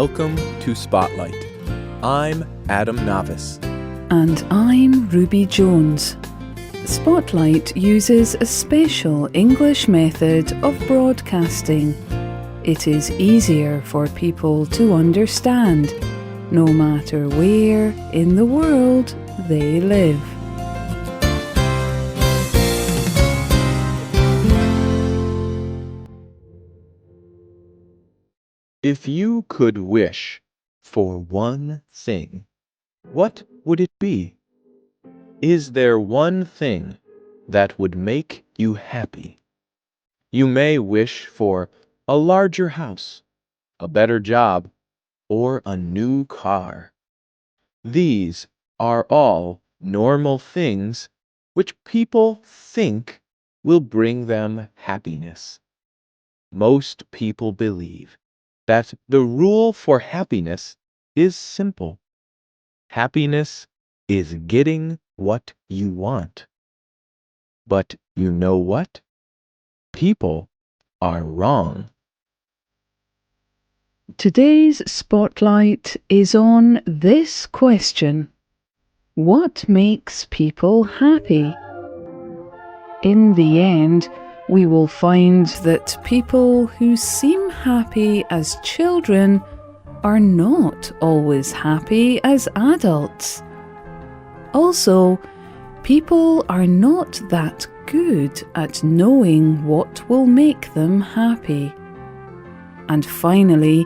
welcome to Spotlight. I'm Adam Navis. And I'm Ruby Jones. Spotlight uses a special English method of broadcasting. It is easier for people to understand, no matter where in the world they live. If you could wish for one thing, what would it be? Is there one thing that would make you happy? You may wish for a larger house, a better job, or a new car. These are all normal things which people think will bring them happiness. Most people believe that the rule for happiness is simple. Happiness is getting what you want. But you know what? People are wrong. Today's spotlight is on this question: what makes people happy? In the end, we will find that people who seem happy as children are not always happy as adults. Also, people are not that good at knowing what will make them happy. And finally,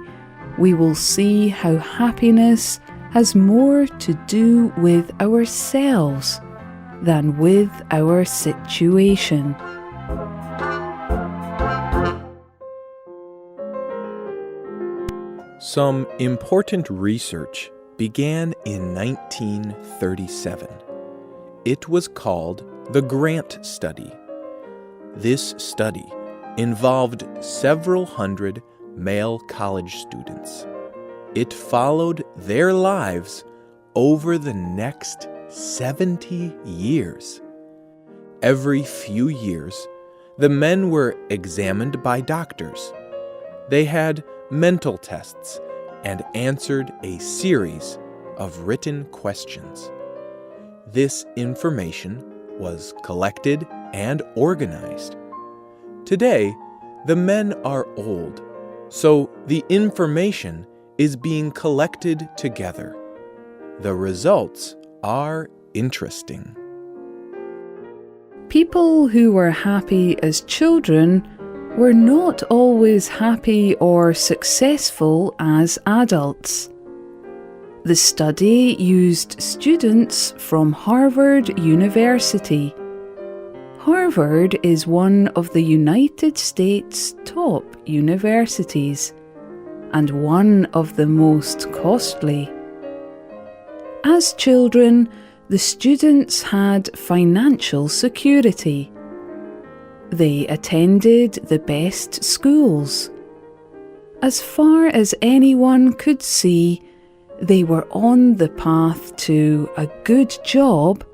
we will see how happiness has more to do with ourselves than with our situation. Some important research began in 1937. It was called the Grant Study. This study involved several hundred male college students. It followed their lives over the next 70 years. Every few years, the men were examined by doctors. They had mental tests and answered a series of written questions. This information was collected and organized. Today, the men are old, so the information is being collected together. The results are interesting. People who were happy as children were not always happy or successful as adults. The study used students from Harvard University. Harvard is one of the United States' top universities and one of the most costly. As children, the students had financial security. They attended the best schools. As far as anyone could see, they were on the path to a good job,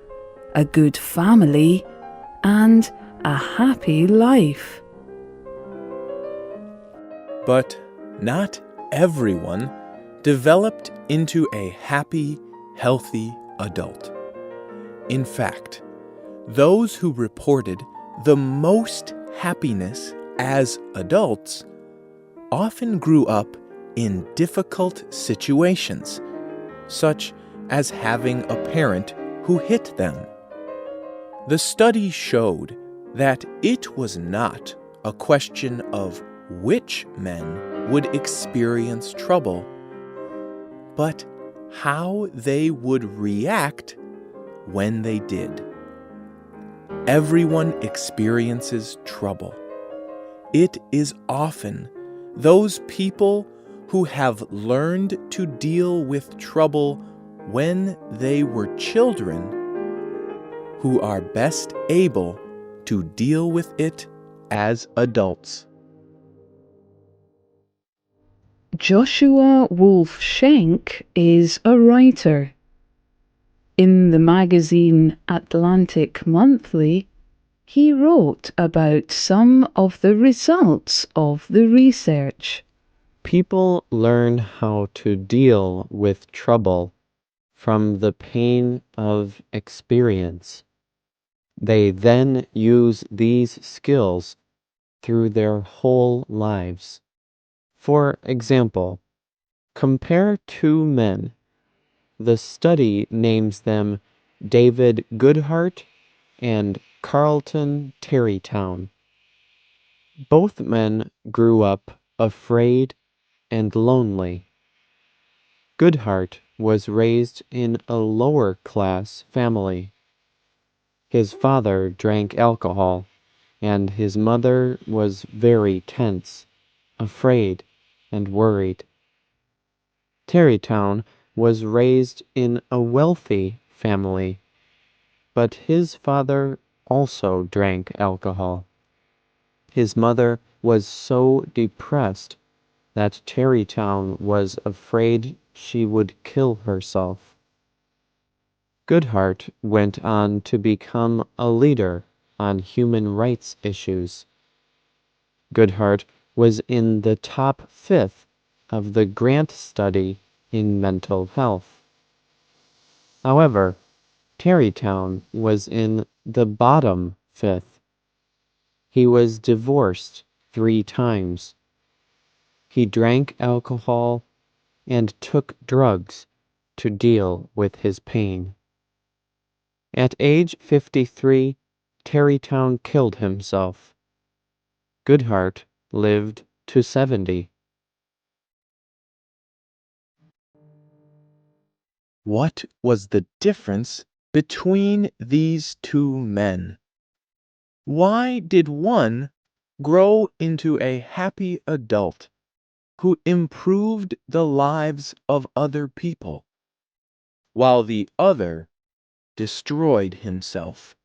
a good family, and a happy life. But not everyone developed into a happy, healthy adult. In fact, those who reported the most happiness as adults often grew up in difficult situations, such as having a parent who hit them. The study showed that it was not a question of which men would experience trouble, but how they would react when they did. Everyone experiences trouble. It is often those people who have learned to deal with trouble when they were children who are best able to deal with it as adults. Joshua Wolf Schenck is a writer. In the magazine Atlantic Monthly, he wrote about some of the results of the research. People learn how to deal with trouble from the pain of experience. They then use these skills through their whole lives. For example, compare two men. The study names them David Goodhart and Carlton Terrytown. Both men grew up afraid and lonely. Goodhart was raised in a lower class family. His father drank alcohol, and his mother was very tense, afraid, and worried. Terrytown was raised in a wealthy family, but his father also drank alcohol. His mother was so depressed that Terrytown was afraid she would kill herself. Goodhart went on to become a leader on human rights issues. Goodhart was in the top fifth of the grant study in mental health. However, Terrytown was in the bottom fifth. He was divorced 3 times. He drank alcohol and took drugs to deal with his pain. At age 53, Terrytown killed himself. Goodhart lived to 70. What was the difference between these two men? Why did one grow into a happy adult who improved the lives of other people, while the other destroyed himself?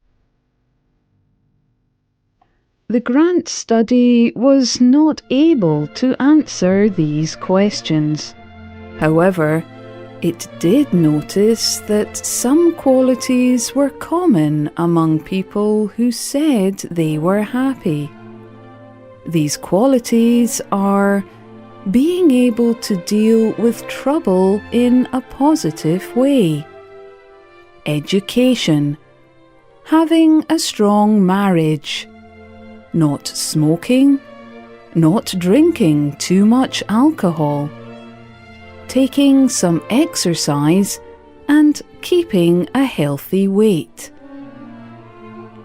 The grant study was not able to answer these questions. However, it did notice that some qualities were common among people who said they were happy. These qualities are being able to deal with trouble in a positive way, education, having a strong marriage, not smoking, not drinking too much alcohol, taking some exercise, and keeping a healthy weight.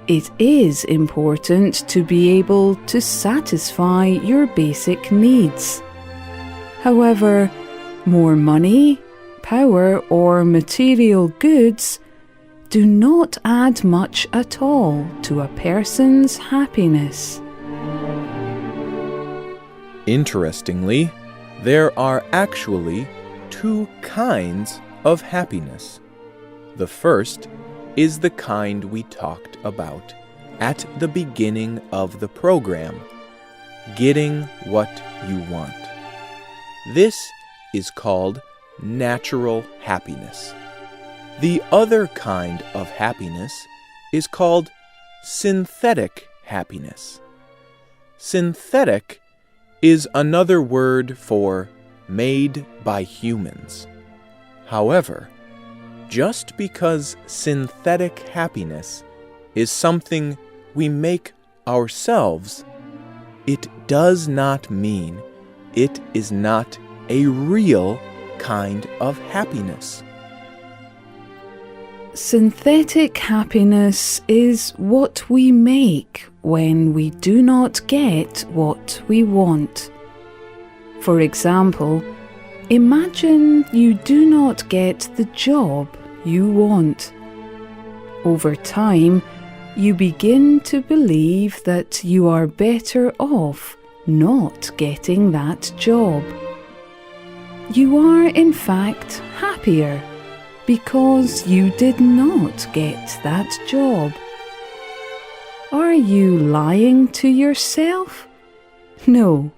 It is important to be able to satisfy your basic needs. However, more money, power, or material goods do not add much at all to a person's happiness. Interestingly, there are actually 2 kinds of happiness. The first is the kind we talked about at the beginning of the program, getting what you want. This is called natural happiness. The other kind of happiness is called synthetic happiness. Synthetic is another word for made by humans. However, just because synthetic happiness is something we make ourselves, it does not mean it is not a real kind of happiness. Synthetic happiness is what we make when we do not get what we want. For example, imagine you do not get the job you want. Over time, you begin to believe that you are better off not getting that job. You are in fact happier because you did not get that job. Are you lying to yourself? No.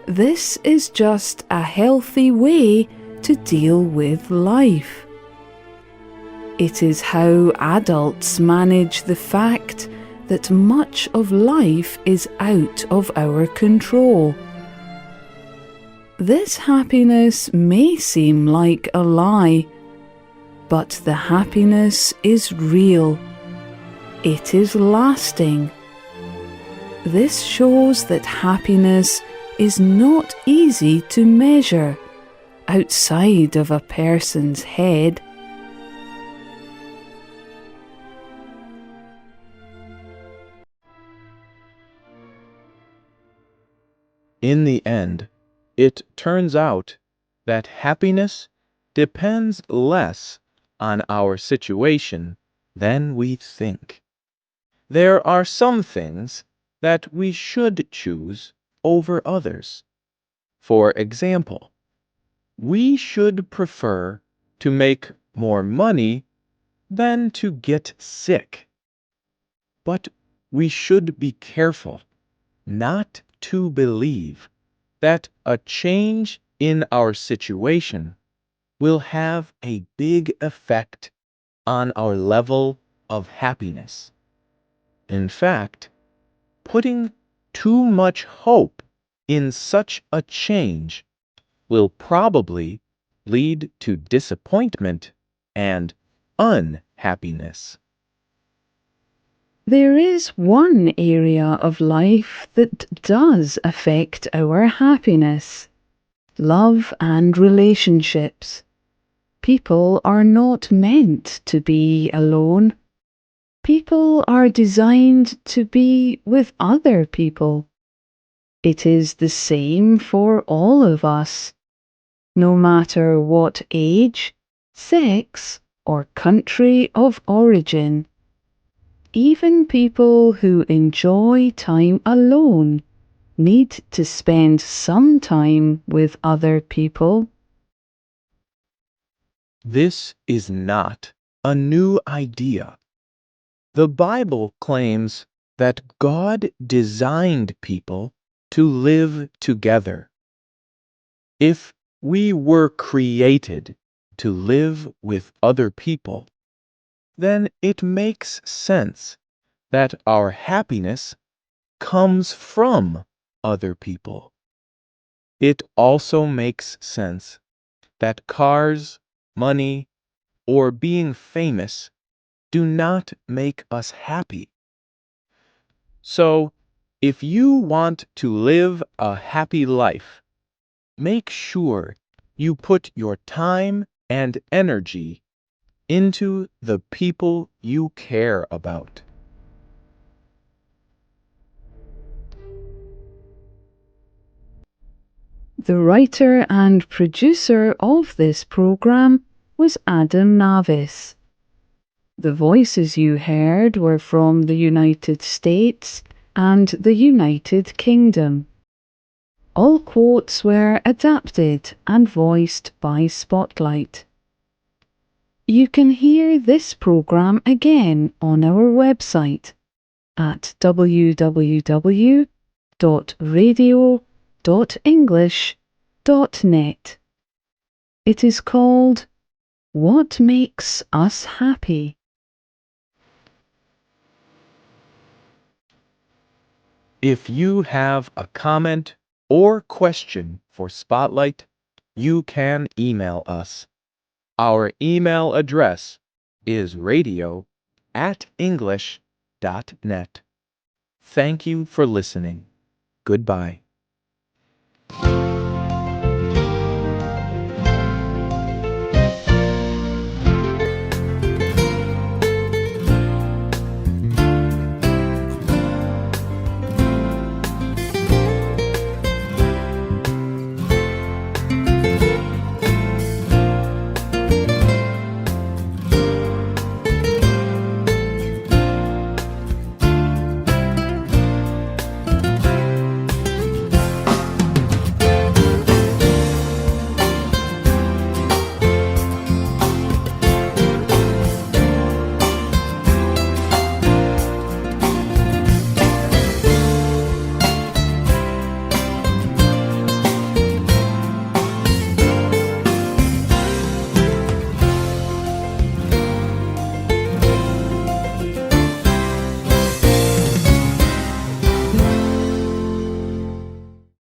This is just a healthy way to deal with life. It is how adults manage the fact that much of life is out of our control. This happiness may seem like a lie, but the happiness is real. It is lasting. This shows that happiness is not easy to measure outside of a person's head. In the end, it turns out that happiness depends less on our situation than we think. There are some things that we should choose over others. For example, we should prefer to make more money than to get sick. But we should be careful not to believe that a change in our situation will have a big effect on our level of happiness. In fact, putting too much hope in such a change will probably lead to disappointment and unhappiness. There is one area of life that does affect our happiness: love and relationships. People are not meant to be alone. People are designed to be with other people. It is the same for all of us, no matter what age, sex, or country of origin. Even people who enjoy time alone need to spend some time with other people. This is not a new idea. The Bible claims that God designed people to live together. If we were created to live with other people, then it makes sense that our happiness comes from other people. It also makes sense that cars, money, or being famous do not make us happy. So, if you want to live a happy life, make sure you put your time and energy into the people you care about. The writer and producer of this program was Adam Navis. The voices you heard were from the United States and the United Kingdom. All quotes were adapted and voiced by Spotlight. You can hear this program again on our website at www.radio.english.net. It is called What Makes Us Happy? If you have a comment or question for Spotlight, you can email us. Our email address is radio@english.net. Thank you for listening. Goodbye.